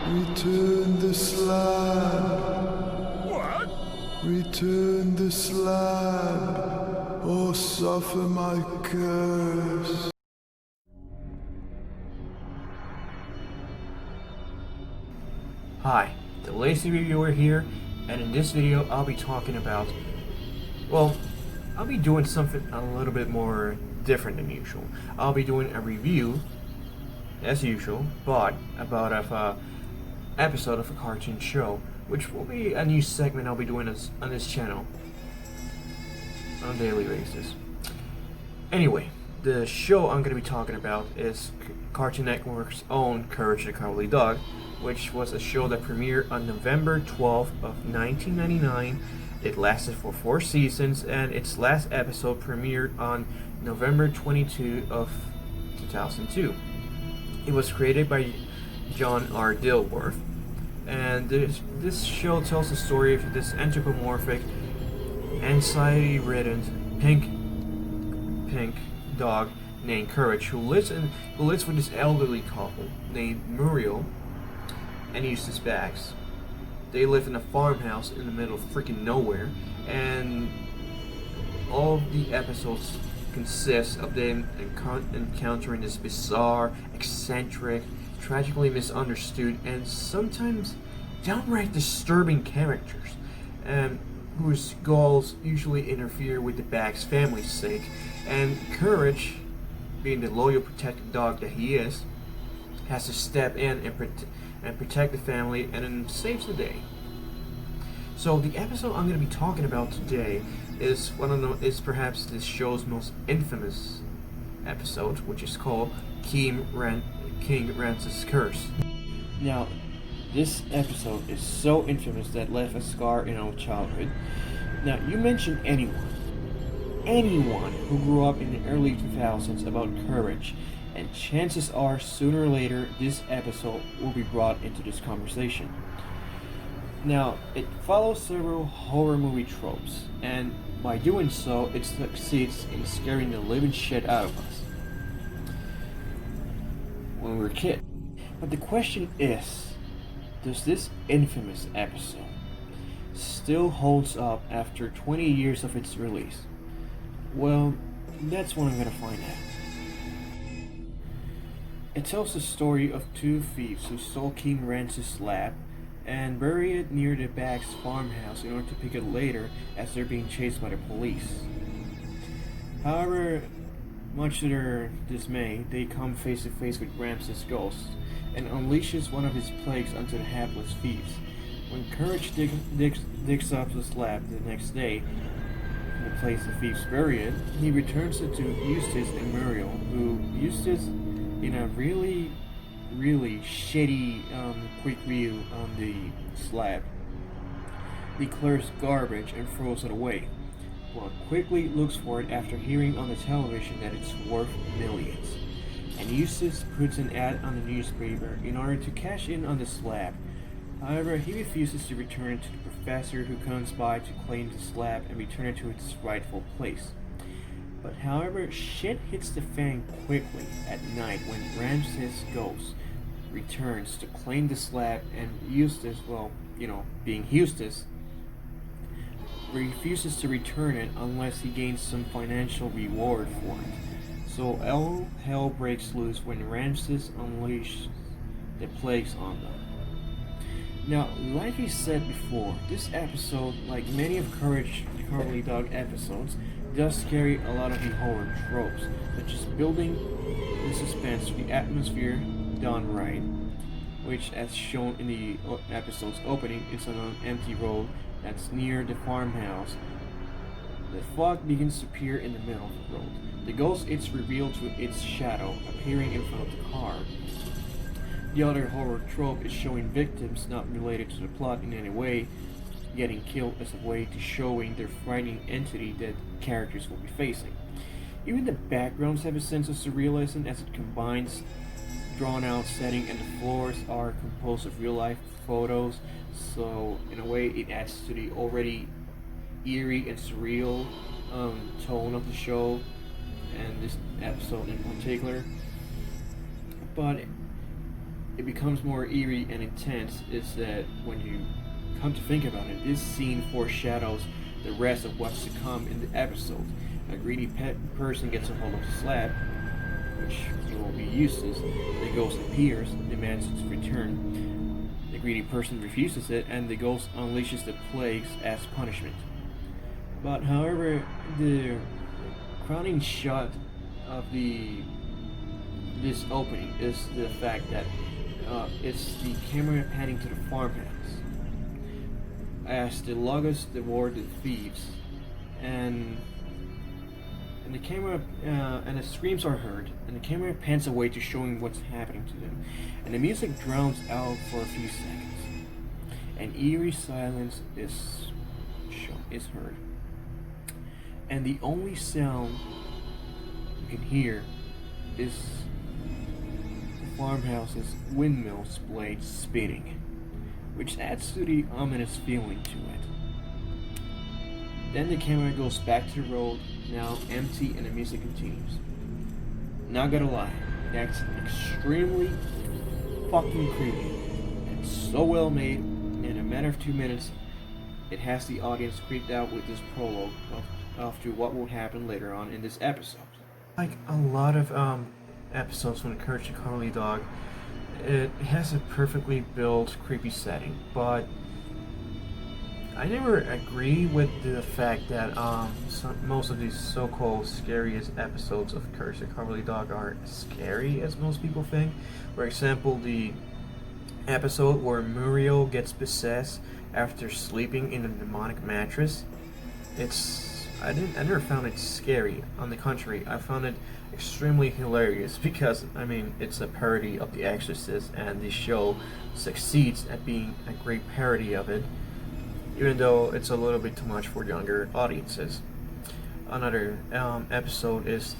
Return the slab. What? Return the slab, or suffer my curse. Hi, the Lazy Reviewer here, and in this video I'll be talking about, well, I'll be doing something a little bit more different than usual. I'll be doing a review, as usual, but about an episode of a cartoon show, which will be a new segment I'll be doing on this channel on a daily basis. Anyway, the show I'm going to be talking about is Cartoon Network's own Courage the Cowardly Dog, which was a show that premiered on November 12th of 1999. It lasted for 4 seasons, and its last episode premiered on November 22 of 2002. It was created by John R. Dilworth, and this show tells the story of this anthropomorphic, anxiety-ridden pink dog named Courage, who lives with this elderly couple named Muriel and Eustace Bags. They live in a farmhouse in the middle of freaking nowhere, and all of the episodes consist of them encountering this bizarre, eccentric, tragically misunderstood, and sometimes downright disturbing characters, whose goals usually interfere with the Bags family's sake. And Courage, being the loyal, protective dog that he is, has to step in and protect the family, and then saves the day. So the episode I'm going to be talking about today is perhaps this show's most infamous episode, which is called King Ramses' Curse. Now, this episode is so infamous that left a scar in our childhood. Now, you mention anyone who grew up in the early 2000s about Courage, and chances are sooner or later this episode will be brought into this conversation. Now, it follows several horror movie tropes, and by doing so, it succeeds in scaring the living shit out of us when we were kids. But the question is, does this infamous episode still holds up after 20 years of its release? Well, that's what I'm gonna find out. It tells the story of 2 thieves who stole King Ramses' lab and bury it near the Bags farmhouse in order to pick it later as they're being chased by the police. However, much to their dismay, they come face to face with Ramses' ghost and unleashes one of his plagues onto the hapless thieves. When Courage digs up the slab the next day, in the place the thieves bury it, he returns it to Eustace and Muriel, who Eustace, in a really shitty quick review on the slab, declares garbage and throws it away, while quickly looks for it after hearing on the television that it's worth millions. And Eustace puts an ad on the newspaper in order to cash in on the slab. However, he refuses to return it to the professor, who comes by to claim the slab and return it to its rightful place. But however, shit hits the fan quickly at night when Ramses' ghost returns to claim the slab, and Eustace, being Eustace, refuses to return it unless he gains some financial reward for it. So all hell breaks loose when Ramses unleashes the plagues on them. Now, like I said before, this episode, like many of Courage the Cowardly Dog episodes, does carry a lot of the horror tropes, such as building the suspense to the atmosphere done right, which, as shown in the episode's opening, is on an empty road that's near the farmhouse. The fog begins to appear in the middle of the road. The ghost is revealed through its shadow appearing in front of the car. The other horror trope is showing victims not related to the plot in any way getting killed as a way to showing their frightening entity that characters will be facing. Even the backgrounds have a sense of surrealism as it combines drawn out setting, and the floors are composed of real life photos, so in a way it adds to the already eerie and surreal tone of the show and this episode in particular. But it becomes more eerie and intense is that when you come to think about it, this scene foreshadows the rest of what's to come in the episode. A greedy pet person gets a hold of the slab, which it will be useless. The ghost appears, demands its return. The greedy person refuses it, and the ghost unleashes the plagues as punishment. But however, the crowning shot of this opening is the fact that it's the camera panning to the farmhouse as the luggers devour the thieves, and the camera and the screams are heard, and the camera pans away to showing what's happening to them, and the music drowns out for a few seconds. An eerie silence is heard, and the only sound you can hear is the farmhouse's windmill's blades spinning, which adds to the ominous feeling to it. Then the camera goes back to the road, now empty, and the music continues. Not gonna lie, that's extremely fucking creepy. It's so well made, in a matter of 2 minutes, it has the audience creeped out with this prologue of to what will happen later on in this episode. Like a lot of episodes from the Courage the Cowardly Dog, it has a perfectly built creepy setting, but I never agree with the fact that most of these so-called scariest episodes of Courage the Cowardly Dog are as scary as most people think. For example, the episode where Muriel gets possessed after sleeping in a demonic mattress. I never found it scary. On the contrary, I found it extremely hilarious because, it's a parody of The Exorcist, and the show succeeds at being a great parody of it, even though it's a little bit too much for younger audiences. Another episode is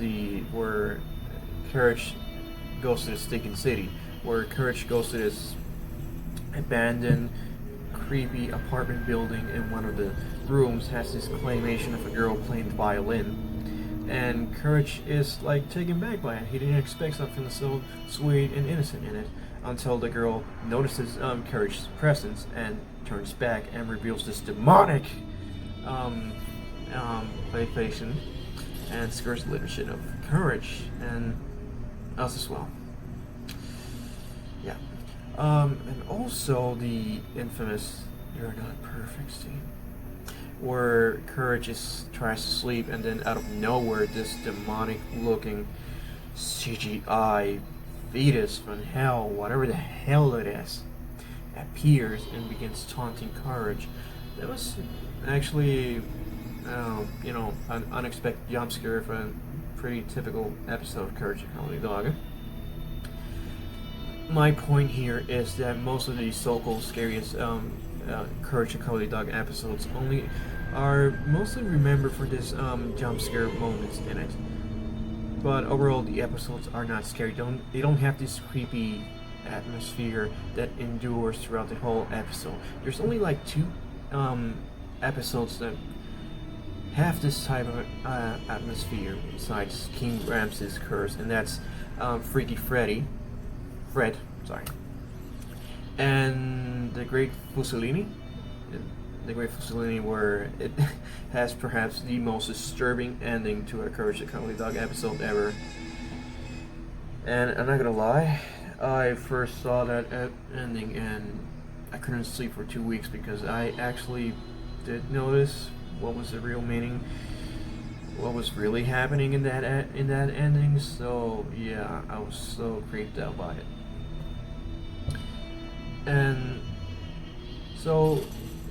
where Courage goes to the Stinking City, where Courage goes to this abandoned, creepy apartment building, and one of the rooms has this claymation of a girl playing the violin, and Courage is taken back by it. He didn't expect something so sweet and innocent in it until the girl notices Courage's presence and turns back and reveals this demonic claymation and scares the living shit of Courage and us as well. Yeah. And also the infamous "You're Not Perfect" scene, where Courage tries to sleep, and then out of nowhere, this demonic-looking CGI fetus from hell, whatever the hell it is, appears and begins taunting Courage. That was actually, an unexpected jump scare for a pretty typical episode of Courage the Cowardly Dog. My point here is that most of these so-called scariest Courage the Cowardly Dog episodes are mostly remembered for this jump scare moments in it. But overall, the episodes are not scary. They don't have this creepy atmosphere that endures throughout the whole episode. There's only 2 episodes that have this type of atmosphere besides King Ramses' curse, and that's Freaky Fred, and the Great Fusellini. The Great Fusellini, where it has perhaps the most disturbing ending to a Courage the Cowardly Dog episode ever. And I'm not gonna lie, I first saw that ending and I couldn't sleep for 2 weeks because I actually did notice what was the real meaning, what was really happening in that ending. So yeah, I was so creeped out by it. And so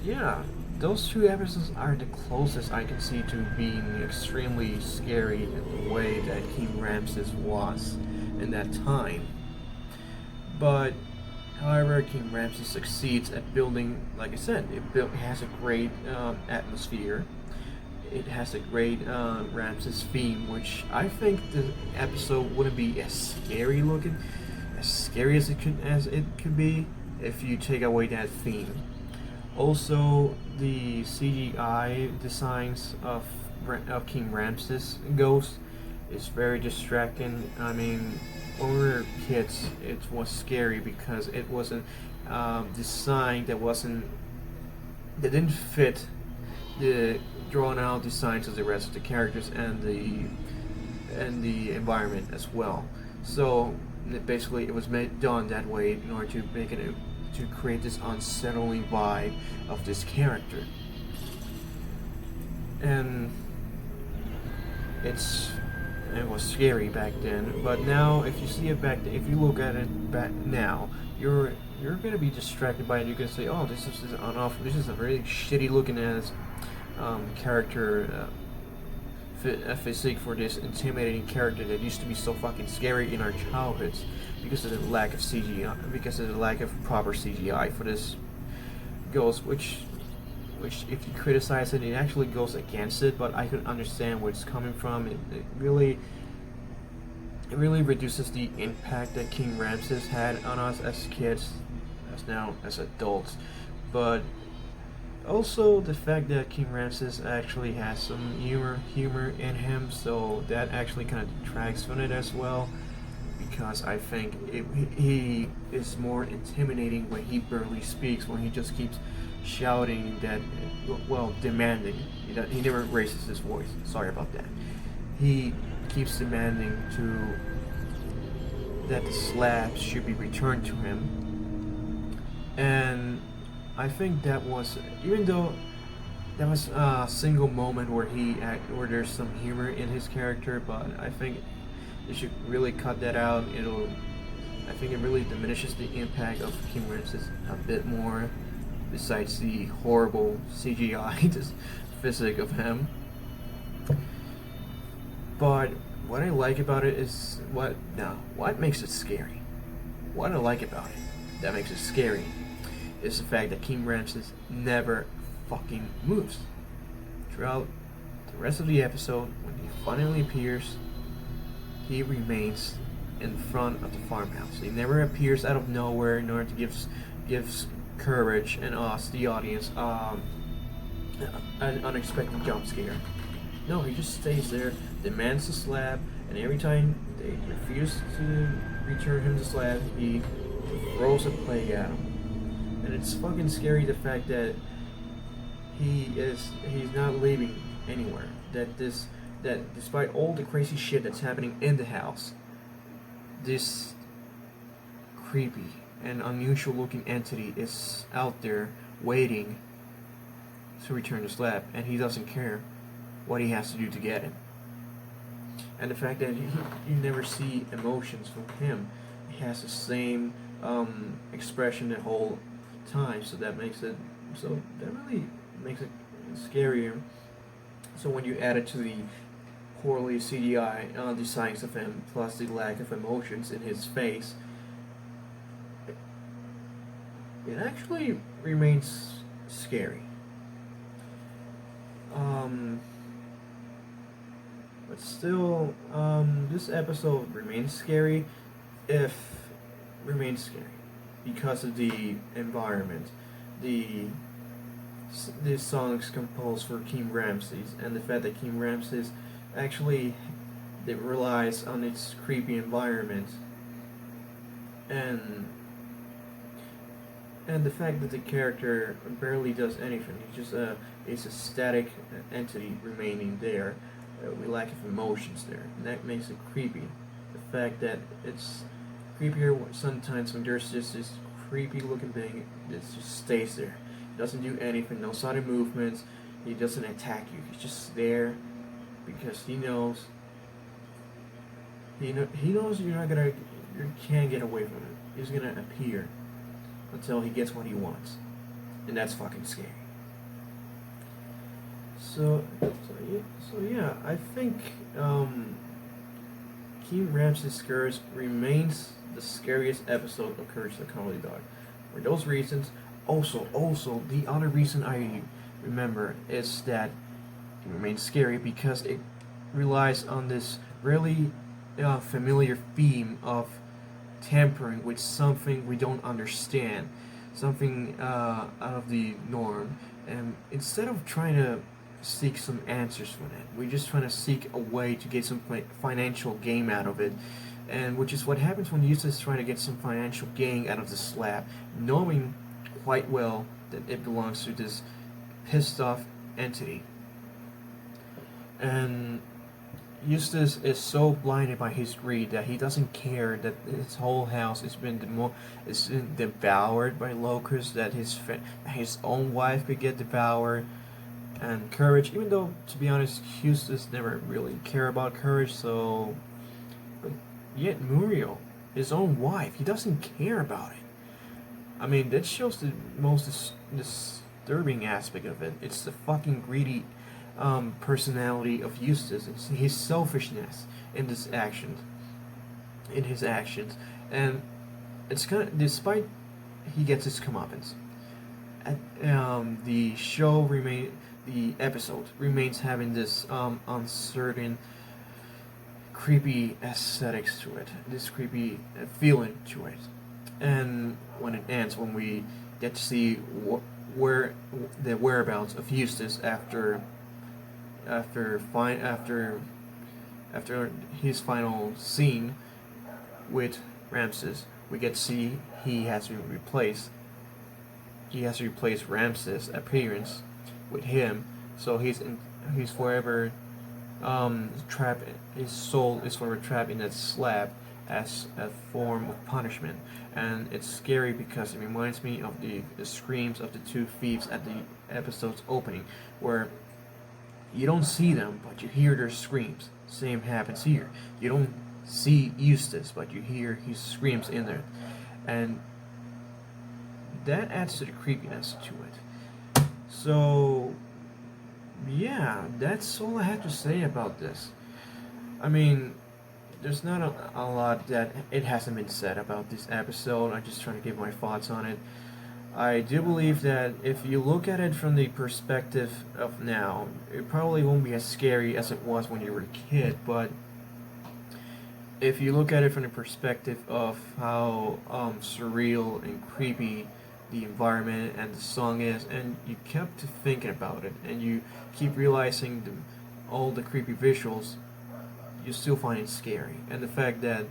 yeah, those 2 episodes are the closest I can see to being extremely scary in the way that King Ramses was in that time. But however, King Ramses succeeds at building, like I said, it has a great atmosphere. It has a great Ramses theme, which I think the episode wouldn't be as scary looking, as scary as it could be if you take away that theme. Also, the CGI designs of King Ramses' ghost It's very distracting. I mean, when we were kids, it was scary because it wasn't designed that didn't fit the drawn out designs of the rest of the characters and the environment as well. So basically, it was done that way in order to make it to create this unsettling vibe of this character. And it was scary back then, but now if you see it back then, if you look at it back now, you're gonna be distracted by it. You're gonna say, "Oh, this is an off. This is a very shitty looking ass character physique for this intimidating character that used to be so fucking scary in our childhoods because of the lack of CGI, because of the lack of proper CGI for this goes, which if you criticize it, it actually goes against it. But I can understand where it's coming from. It really reduces the impact that King Ramses had on us as kids, as now as adults. But also the fact that King Ramses actually has some humor in him, so that actually kind of detracts from it as well. Because I think he is more intimidating when he barely speaks, when he just keeps shouting that, well, demanding. He never raises his voice. Sorry about that. He keeps demanding that the slabs should be returned to him, and I think that was, even though that was a single moment where there's some humor in his character, but I think they should really cut that out. I think it really diminishes the impact of King Ramses a bit more. Besides the horrible CGI physique of him, but what I like about it is what makes it scary. What I like about it that makes it scary is the fact that King Ramses never fucking moves throughout the rest of the episode. When he finally appears, he remains in front of the farmhouse. He never appears out of nowhere in order to give courage and us, the audience, an unexpected jump scare. No, he just stays there, demands the slab, and every time they refuse to return him the slab, he throws a plague at them. And it's fucking scary, the fact that he's not leaving anywhere. That despite all the crazy shit that's happening in the house, this creepy and unusual looking entity is out there waiting to return the slab, and he doesn't care what he has to do to get it. And the fact that you never see emotions from him, he has the same expression the whole time, so that really makes it scarier. So when you add it to the poorly CGI designs of him, plus the lack of emotions in his face, it actually remains scary. But still, this episode remains scary because of the environment, the songs composed for King Ramses, and the fact that King Ramses actually relies on its creepy environment, and the fact that the character barely does anything. He's just is a static entity remaining there. We lack of emotions there, and that makes it creepy. The fact that it's creepier sometimes when there's just this creepy looking thing that just stays there. He doesn't do anything, no sudden movements. He doesn't attack you. He's just there because he knows you're not gonna, you can't get away from him. He's gonna appear until he gets what he wants, and that's fucking scary. So yeah, I think King Ramses Scariest remains the scariest episode of Courage the Cowardly Dog. For those reasons, also the other reason I remember is that it remains scary because it relies on this really familiar theme of tampering with something we don't understand, something out of the norm, and instead of trying to seek some answers from it. We're just trying to seek a way to get some financial gain out of it, and which is what happens when Eustace is trying to get some financial gain out of the slab, knowing quite well that it belongs to this pissed off entity. And Eustace is so blinded by his greed that he doesn't care that his whole house has been devoured by locusts, that his own wife could get devoured, and Courage, even though, to be honest, Eustace never really cared about Courage, so... But yet Muriel, his own wife, he doesn't care about it. I mean, that shows the most disturbing aspect of it. It's the fucking greedy personality of Eustace. It's his selfishness in his actions, and it's kind of, despite he gets his comeuppance, the episode remains having this uncertain, creepy aesthetics to it, this creepy feeling to it, and when it ends, when we get to see where the whereabouts of Eustace after his final scene with Ramses, we get to see he has to replace Ramses' appearance with him, so he's forever trapped. His soul is forever trapped in that slab as a form of punishment, and it's scary because it reminds me of the screams of the two thieves at the episode's opening, where you don't see them, but you hear their screams. Same happens here. You don't see Eustace, but you hear his screams in there. And that adds to the creepiness to it. So, yeah, that's all I have to say about this. I mean, there's not a lot that it hasn't been said about this episode. I'm just trying to give my thoughts on it. I do believe that if you look at it from the perspective of now, it probably won't be as scary as it was when you were a kid, but if you look at it from the perspective of how surreal and creepy the environment and the song is, and you kept thinking about it, and you keep realizing all the creepy visuals, you still find it scary. And the fact that,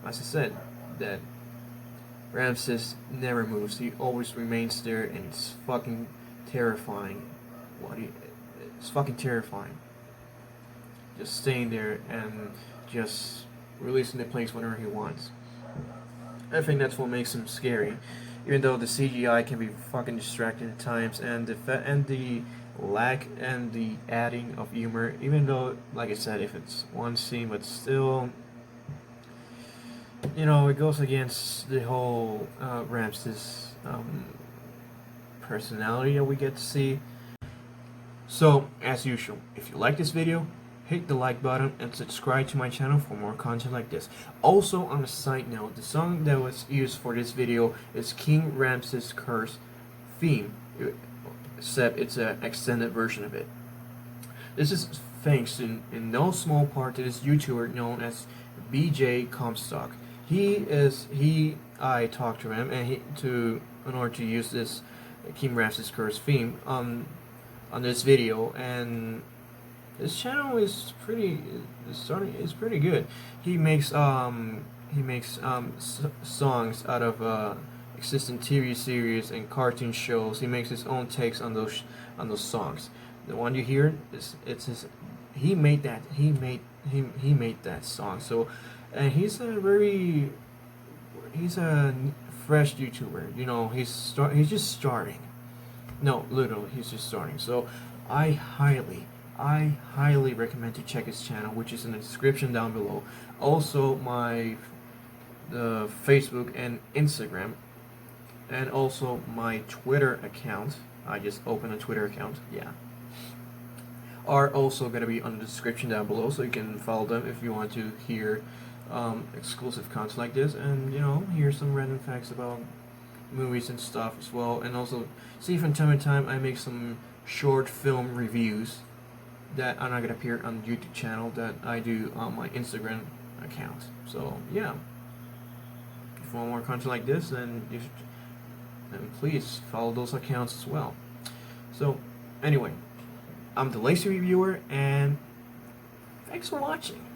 as I said, that Ramses never moves. He always remains there, and it's fucking terrifying. It's fucking terrifying. Just staying there and just releasing the place whenever he wants. I think that's what makes him scary. Even though the CGI can be fucking distracting at times, and the lack and the adding of humor. Even though, like I said, if it's one scene, but still, you know, it goes against the whole Ramses personality that we get to see. So, as usual, if you like this video, hit the like button and subscribe to my channel for more content like this. Also, on a side note, the song that was used for this video is King Ramses' Curse theme, except it's an extended version of it. This is thanks in no small part to this YouTuber known as BJ Comstock. I talked to him, and in order to use this King Ramses Curse theme on this video, and his channel is pretty good. He makes songs out of existing TV series and cartoon shows. He makes his own takes on those songs. The one you hear he made that song. So, and he's a fresh YouTuber. You know, he's just starting. No, literally, he's just starting. So, I highly recommend to check his channel, which is in the description down below. Also, the Facebook and Instagram, and also my Twitter account. I just opened a Twitter account. Yeah. Are also going to be on the description down below, so you can follow them if you want to hear exclusive content like this, and, you know, hear some random facts about movies and stuff as well. And also see from time to time I make some short film reviews that are not going to appear on the YouTube channel that I do on my Instagram account. So yeah, if you want more content like this, then please follow those accounts as well. So anyway, I'm the Lazy Reviewer, and thanks for watching.